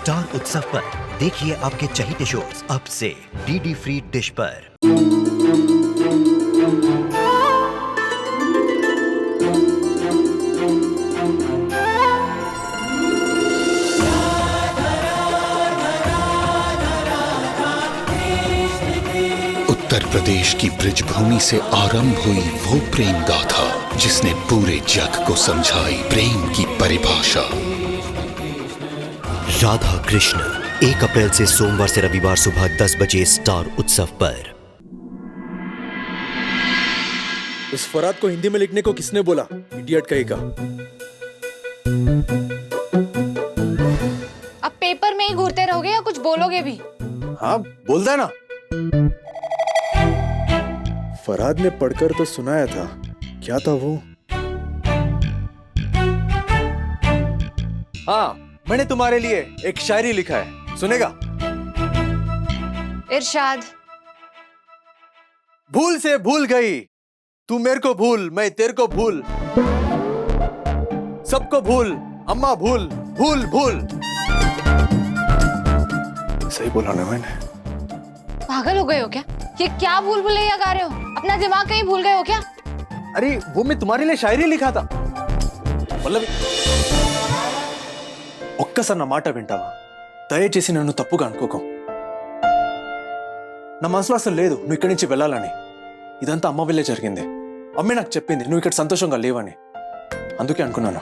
Star उत्सव पर देखिए आपके चहीते शोज अब से डीडी फ्री डिश पर। उत्तर प्रदेश की ब्रिजभूमि से आरंभ हुई वो प्रेम गाथा जिसने पूरे जग को समझाई प्रेम की परिभाषा। राधा कृष्ण 1 अप्रैल से सोमवार से रविवार सुबह 10 बजे स्टार उत्सव पर। उस फराद को हिंदी में लिखने को किसने बोला? इडियट कहेगा। अब पेपर में ही घूरते रहोगे या कुछ बोलोगे भी? हाँ बोलता है ना। फराद ने पढ़कर तो सुनाया था, क्या था वो? हाँ, मैंने तुम्हारे लिए एक शायरी लिखा है, सुनेगा? इरशाद। भूल से भूल गई तू मेरे को भूल, मैं तेरे को भूल, सबको भूल, अम्मा भूल, भूल भूल। सही बोला ना मैंने? पागल हो गए हो क्या? ये क्या भूल भुलैया गा रहे हो? अपना दिमाग कहीं भूल गए हो क्या? अरे वो मैं तुम्हारे लिए शायरी लिखा था। मतलब ఒక్కసారి నా మాట వింటావా? దయచేసి నన్ను తప్పుగా అనుకోకు. నా మనసులో అసలు లేదు నువ్వు ఇక్కడి నుంచి వెళ్ళాలని. ఇదంతా అమ్మ వల్లే జరిగింది. అమ్మే నాకు చెప్పింది నువ్వు ఇక్కడ సంతోషంగా లేవని. అందుకే అనుకున్నాను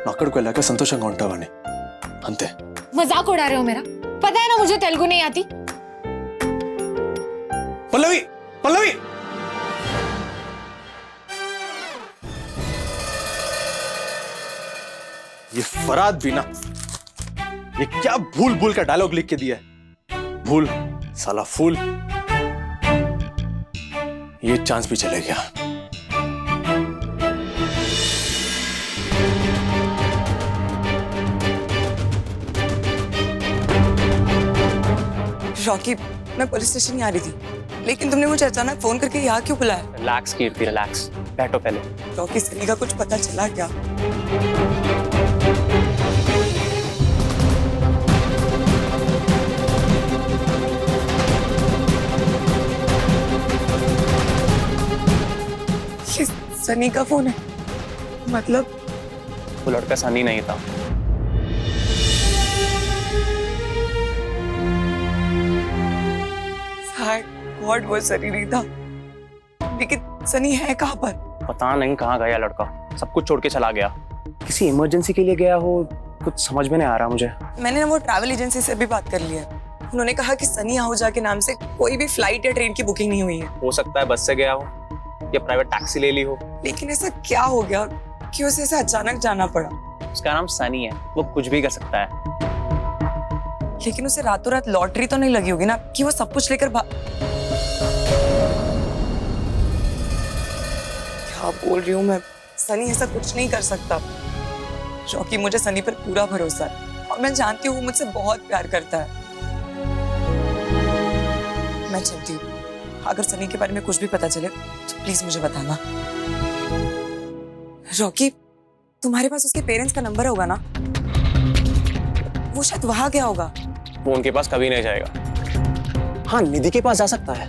నువ్వు అక్కడికి వెళ్ళాక సంతోషంగా ఉంటావని. అంతే. मजाक उड़ा रहे हो मेरा? पता है ना मुझे तेलुगु नहीं आती। पल्लवी, पल्लवी, ये फराद भी ना, ये क्या भूल भूल का डायलॉग लिख के दिया है। भूल साला फूल। ये चांस भी चले गया। रॉकी, मैं पुलिस स्टेशन नहीं आ रही थी, लेकिन तुमने मुझे अचानक फोन करके यहाँ क्यों बुलाया? रिलैक्स कीर्ति, रिलैक्स। बैठो पहले। रॉकी, सनी का कुछ पता चला क्या? ये सनी का फोन है? मतलब वो लड़का सनी नहीं था। गॉड, वो सनी नहीं था, लेकिन सनी है कहाँ पर? पता नहीं कहाँ गया लड़का, सब कुछ छोड़ के चला गया। किसी इमरजेंसी के लिए गया हो, कुछ समझ में नहीं आ रहा मुझे। मैंने ना वो ट्रैवल एजेंसी से भी बात कर ली है। उन्होंने कहा कि सनी आहूजा के नाम से कोई भी फ्लाइट या ट्रेन की बुकिंग नहीं हुई है। हो सकता है बस से गया हो या प्राइवेट टैक्सी ले ली हो। लेकिन ऐसा क्या हो गया कि उसे ऐसा अचानक जाना पड़ा? उसका नाम सनी है, वो कुछ भी कर सकता है। लेकिन उसे रातों रात लॉटरी तो नहीं लगी होगी ना कि वो सब कुछ लेकर क्या बोल रही हूँ मैं? सनी ऐसा कुछ नहीं कर सकता। क्योंकि मुझे सनी पर पूरा भरोसा है और मैं जानती हूँ वो मुझसे बहुत प्यार करता है। मैं चलती हूँ, अगर सनी के बारे में कुछ भी पता चले तो प्लीज मुझे बताना। रॉकी, तुम्हारे पास उसके पेरेंट्स का नंबर होगा ना? वो शायद वहां गया होगा। वो उनके पास कभी नहीं जाएगा। हाँ, निधि के पास जा सकता है।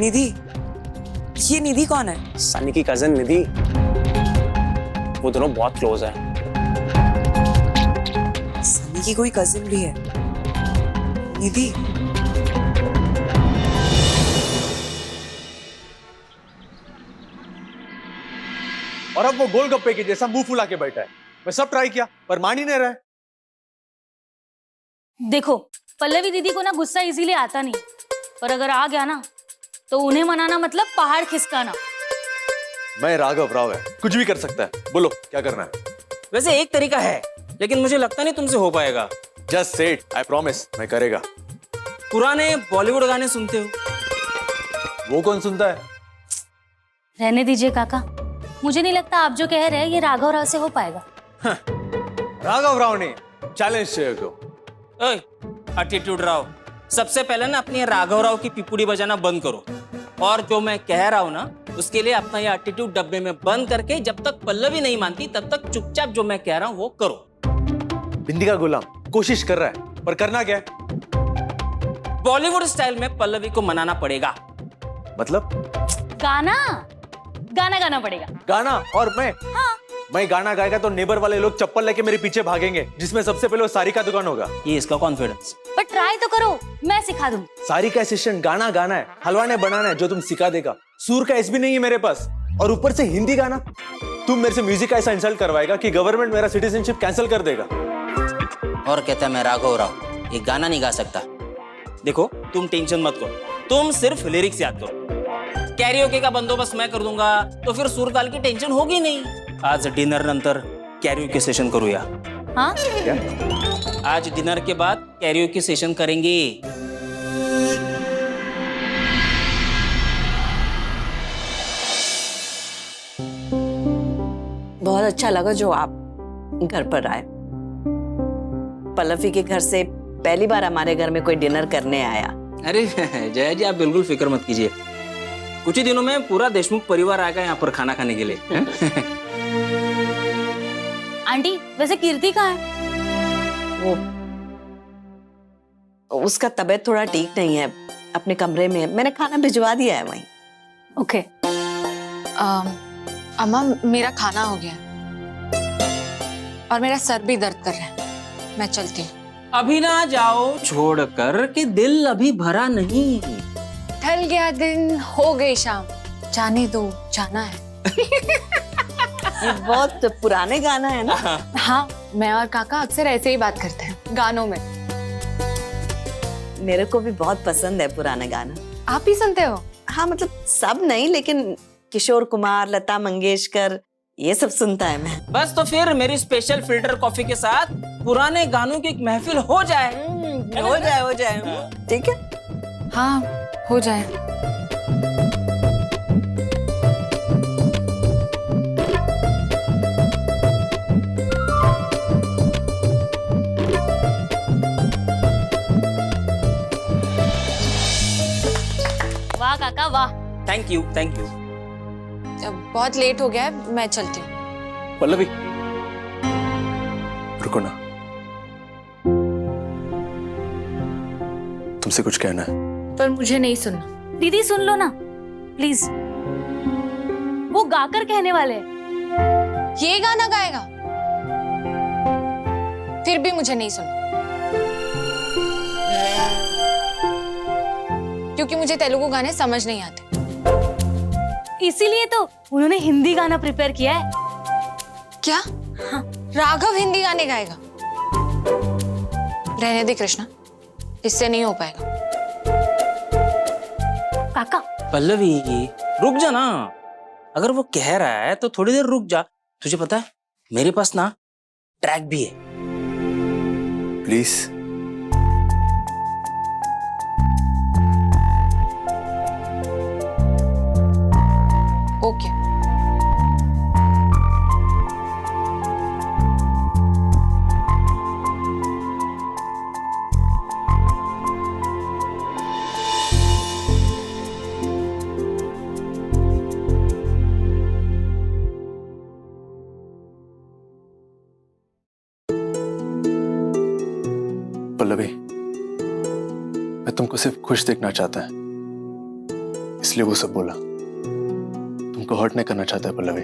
निधि? ये निधि कौन है? सनी की कजिन निधि। वो दोनों बहुत क्लोज हैं। सनी की कोई कजिन भी है? निधि? और अब वो गोलगप्पे के जैसा मुंह फुला के बैठा है। मैं सब ट्राई किया पर मान ही नहीं रहा है। देखो, पल्लवी दीदी को ना गुस्सा इजीली आता नहीं, पर अगर आ गया ना तो उन्हें मनाना मतलब पहाड़ खिसकाना। मैं राघव राव है, कुछ भी कर सकता है। बोलो क्या करना है? वैसे एक तरीका है, लेकिन मुझे लगता नहीं तुमसे हो पाएगा। Just say it, I promise, मैं करेगा। पुराने बॉलीवुड गाने सुनते हो? वो कौन सुनता है? रहने दीजिए काका, मुझे नहीं लगता आप जो कह रहे हैं ये राघव राव से हो पाएगा। राघव राव ने चैलेंज शेयर को। एटीट्यूड राव, सबसे पहले ना अपनी राघव राव की पिपुड़ी बजाना बंद करो, और जो मैं कह रहा हूँ ना उसके लिए अपना ये एटीट्यूड डब्बे में बंद करके जब तक पल्लवी नहीं मानती तब तक चुपचाप जो मैं कह रहा हूँ वो करो। बिंदी का गुलाम कोशिश कर रहा है, पर करना क्या है? बॉलीवुड स्टाइल में पल्लवी को मनाना पड़ेगा। मतलब गाना गाना गाना पड़ेगा। गाना? और मैं? हाँ। मैं गाना गाएगा तो नेबर वाले लोग चप्पल लेके मेरे पीछे भागेंगे, जिसमें सबसे पहले वो सारी का दुकान होगा। ये इसका कॉन्फिडेंस। पर ट्राई तो करो, मैं सिखा दूं। सारी का असिस्टेंट गाना गाना है, हलवा ने बनाना है जो तुम सिखा देगा। सुर का एस भी नहीं है मेरे पास, और ऊपर से हिंदी गाना। तुम मेरे से म्यूजिक का ऐसा इंसल्ट करवाएगा कि गवर्नमेंट मेरा सिटीजनशिप कैंसिल कर देगा। और कहता है मैं राघव राव ये गाना नहीं गा सकता। देखो तुम टेंशन मत करो, तुम सिर्फ लिरिक्स याद करो। कैरियोके का बंदोबस्त मैं कर दूंगा, तो फिर सुर ताल की टेंशन होगी नहीं। आज डिनर नंतर कैरियोके सेशन करूया। हाँ क्या? आज डिनर के बाद कैरियोके सेशन करेंगे। बहुत अच्छा लगा जो आप घर पर आए। पल्लवी के घर से पहली बार हमारे घर में कोई डिनर करने आया। अरे जया जी आप बिल्कुल फिक्र मत कीजिए, कुछ ही दिनों में पूरा देशमुख परिवार आएगा यहाँ पर खाना खाने के लिए। आंटी वैसे कीर्ति कहाँ है? वो उसका तबीयत थोड़ा ठीक नहीं है, अपने कमरे में। मैंने खाना भिजवा दिया है वहीं। ओके। अम्मा मेरा खाना हो गया और मेरा सर भी दर्द कर रहा है, मैं चलती हूँ। अभी ना जाओ छोड़कर कि दिल अभी भरा नहीं। ढल गया दिन, हो गई शाम, जाने दो, जाना है। ये बहुत पुराने गाना है ना। हाँ, मैं और काका अक्सर ऐसे ही बात करते हैं गानों में। मेरे को भी बहुत पसंद है पुराना गाना। आप ही सुनते हो? हाँ मतलब सब नहीं, लेकिन किशोर कुमार, लता मंगेशकर, ये सब सुनता है मैं। बस तो फिर मेरी स्पेशल फिल्टर कॉफी के साथ पुराने गानों की एक महफिल हो जाए। हो जाए ठीक है। हाँ हो जाए। वाह काका वाह। Thank you thank you. बहुत लेट हो गया है, मैं चलती हूँ। पल्लवी रुको ना, तुमसे कुछ कहना है। पर मुझे नहीं सुनना। दीदी सुन लो ना प्लीज, वो गाकर कहने वाले हैं। ये गाना गाएगा? फिर भी मुझे नहीं सुनना, क्योंकि मुझे तेलुगु गाने समझ नहीं आते। इसीलिए तो उन्होंने हिंदी गाना प्रिपेयर किया है। क्या? हाँ। राघव हिंदी गाने गाएगा? रहने दे कृष्णा, इससे नहीं हो पाएगा। काका पल्लवी रुक जा ना, अगर वो कह रहा है तो थोड़ी देर रुक जा। तुझे पता है मेरे पास ना ट्रैक भी है। प्लीज। ओके। पल्लवी, मैं तुमको सिर्फ खुश देखना चाहता है, इसलिए वो सब बोला। तुमको हर्ट नहीं करना चाहता है पल्लवी।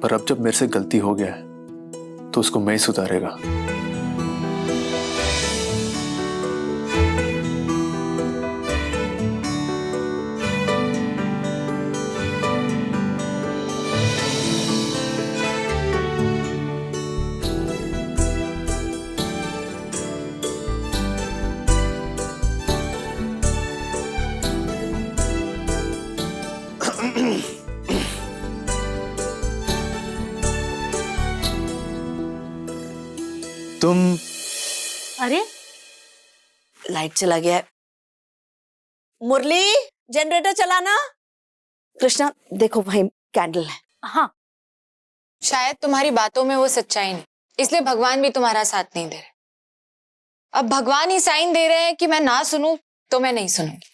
पर अब जब मेरे से गलती हो गया है तो उसको मैं ही सुधारेगा। तुम अरे लाइट चला गया है। मुरली जनरेटर चलाना। कृष्णा देखो भाई कैंडल है। हाँ शायद तुम्हारी बातों में वो सच्चाई नहीं, इसलिए भगवान भी तुम्हारा साथ नहीं दे रहे। अब भगवान ही साइन दे रहे हैं कि मैं ना सुनूं तो मैं नहीं सुनूंगी।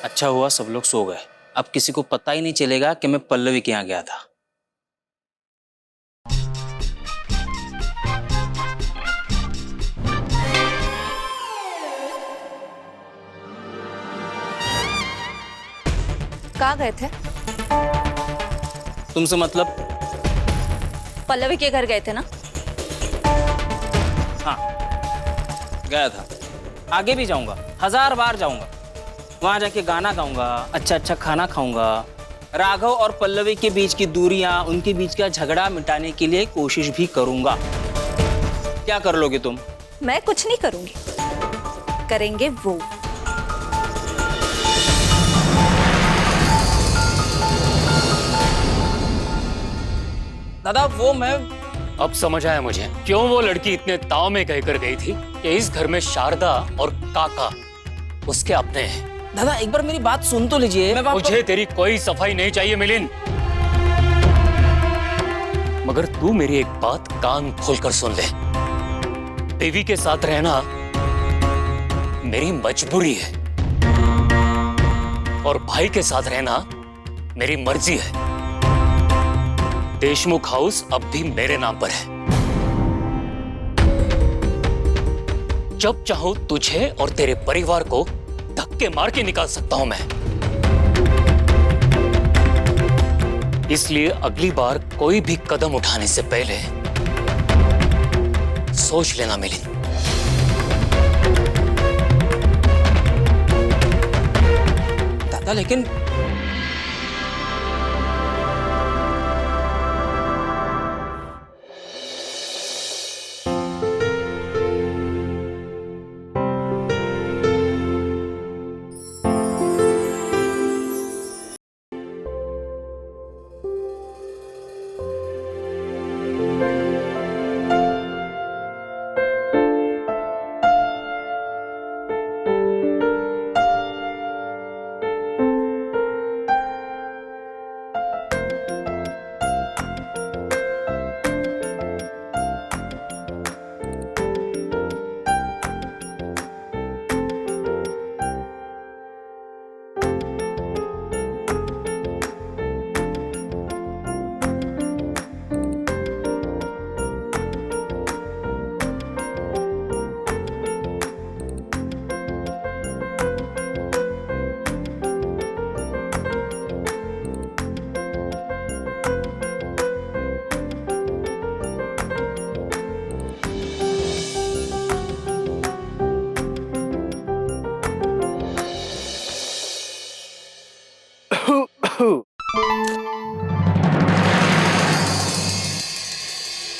अच्छा हुआ सब लोग सो गए, अब किसी को पता ही नहीं चलेगा कि मैं पल्लवी के यहाँ गया था। कहाँ गए थे? तुमसे मतलब? पल्लवी के घर गए थे ना? हाँ, गया था। आगे भी जाऊंगा, 1000 बार जाऊंगा। वहां जाके गाना गाऊंगा, अच्छा अच्छा खाना खाऊंगा, राघव और पल्लवी के बीच की दूरियां, उनके बीच का झगड़ा मिटाने के लिए कोशिश भी करूंगा। क्या कर लोगे तुम? मैं कुछ नहीं करूंगी, करेंगे वो। दादा वो मैं अब समझ आया मुझे क्यों वो लड़की इतने ताव में कहकर गई थी कि इस घर में शारदा और काका उसके अपने हैं। दादा एक बार मेरी बात सुन तो लीजिए। मुझे तेरी कोई सफाई नहीं चाहिए मिलिंद, मगर तू मेरी एक बात कान खोलकर सुन ले। देवी के साथ रहना मेरी मजबूरी है और भाई के साथ रहना मेरी मर्जी है। देशमुख हाउस अब भी मेरे नाम पर है। जब चाहो तुझे और तेरे परिवार को धक्के मार के निकाल सकता हूं मैं। इसलिए अगली बार कोई भी कदम उठाने से पहले सोच लेना मिलिंद। दादा लेकिन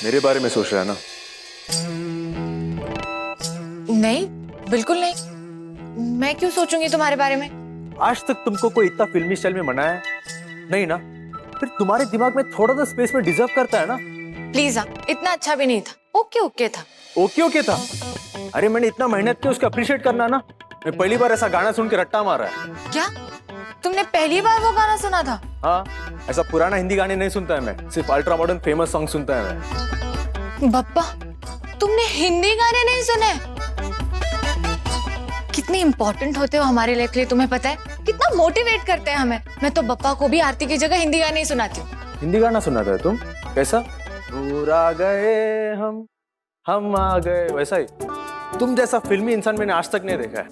मेरे बारे में सोच रहा है ना? नहीं, बिल्कुल नहीं। मैं क्यों सोचूंगी तुम्हारे बारे में? आज तक तुमको कोई इतना फिल्मी स्टाइल में मनाया है? नहीं ना? फिर तुम्हारे दिमाग में थोड़ा सा स्पेस में डिजर्व करता है ना? प्लीज इतना अच्छा भी नहीं था। ओके ओके था। ओके ओके था? अरे मैंने इतना मेहनत की, उसका अप्रिशिएट करना ना। मैं पहली बार ऐसा गाना सुन के रट्टा मारा है। क्या तुमने पहली बार वो गाना सुना था? हाँ, ऐसा पुराना हिंदी गाने नहीं सुनता है मैं, सिर्फ अल्ट्रा मॉडर्न फेमस सॉन्ग सुनता है मैं। बप्पा, तुमने हिंदी गाने नहीं सुने? कितने इंपॉर्टेंट होते हो हमारे लाइफ के लिए, तुम्हें पता है? कितना मोटिवेट करते हैं हमें। मैं तो बप्पा को भी आरती की जगह हिंदी गाने ही सुनाती हूँ। हिंदी गाना सुनाता है तुम? कैसा? दूर आ गए हम आ गए, वैसा ही? तुम जैसा फिल्मी इंसान मैंने आज तक नहीं देखा है।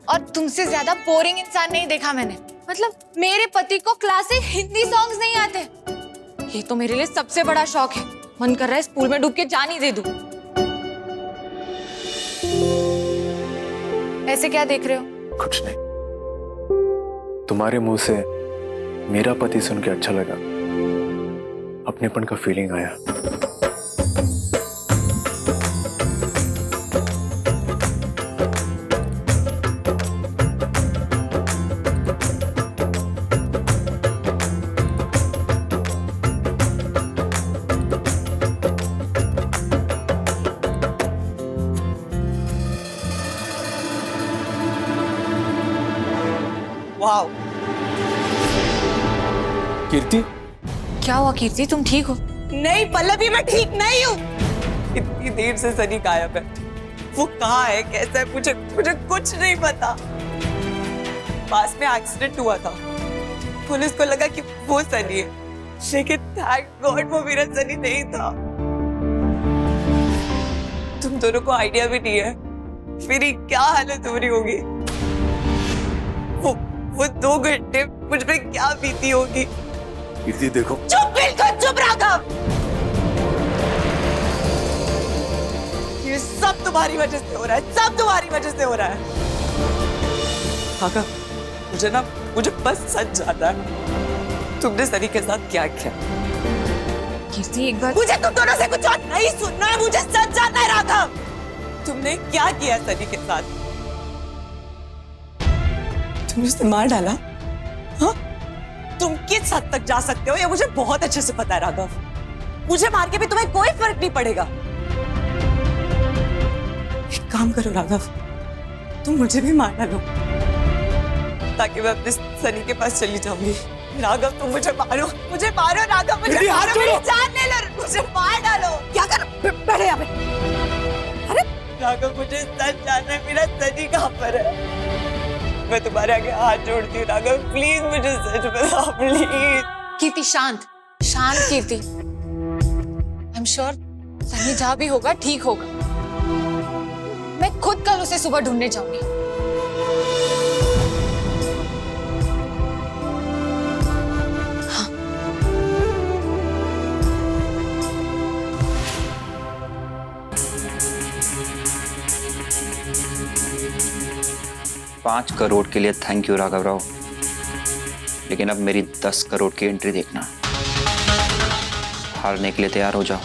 और तुमसे ज्यादा बोरिंग इंसान नहीं देखा मैंने। मतलब मेरे पति को क्लासिक हिंदी सॉन्ग्स नहीं आते। ये तो मेरे लिए सबसे बड़ा शौक है। मन कर रहा है स्कूल में डूब के जान ही दे दूं। ऐसे क्या देख रहे हो? कुछ नहीं, तुम्हारे मुंह से मेरा पति सुन के अच्छा लगा, अपनेपन का फीलिंग आया। वाओ। कीर्ति, क्या हुआ कीर्ति, तुम ठीक हो? नहीं पल्लवी, मैं ठीक नहीं हूँ। इतनी देर से सनी गायब है। वो कहाँ है, कैसा है, मुझे कुछ नहीं पता। पास में एक्सीडेंट हुआ था, पुलिस को लगा कि वो सनी है, लेकिन थैंक गॉड वो मेरा सनी नहीं था। तुम दोनों को आइडिया भी नहीं है मेरी क्या हालत हो रही होगी। वो 2 घंटे मुझ पे क्या बीती होगी। कीर्ति देखो, चुप, बिल्कुल चुप राघव। ये सब तुम्हारी वजह से हो रहा है, सब तुम्हारी वजह से हो रहा है। राघव, मुझे बस सच जानना है, तुमने सनी के साथ क्या किया। कीर्ति एक बार, मुझे तुम दोनों से कुछ और नहीं सुनना है, मुझे सच जानना है राघव। तुमने क्या किया सनी के साथ? तुमने उसे मार डाला? हाँ? तुम किस हद तक जा सकते हो ये मुझे बहुत अच्छे से पता है राघव। मुझे मार के भी तुम्हें कोई फर्क नहीं पड़ेगा। एक काम करो राघव, तुम मुझे भी मार डालो ताकि मैं अपने सनी के पास चली जाऊंगी। राघव तुम मुझे मारो राघव, मुझे मारो, मेरी जान ले लो, मुझे मार डालो। क्या कर, बैठे यहाँ पे। अरे राघव, मुझे सच जानना है, मेरा सनी कहाँ पर है। मैं तुम्हारे आगे हाथ जोड़ती हूँ राघव, प्लीज मुझे सच बताओ प्लीज। कीर्ति शांत कीर्ति। आई एम श्योर सनी जहाँ भी होगा ठीक होगा। मैं खुद कल उसे सुबह ढूंढने जाऊंगी। हाँ। 5 करोड़ के लिए थैंक यू राघव राव, लेकिन अब मेरी 10 करोड़ की एंट्री देखना। हारने के लिए तैयार हो जाओ।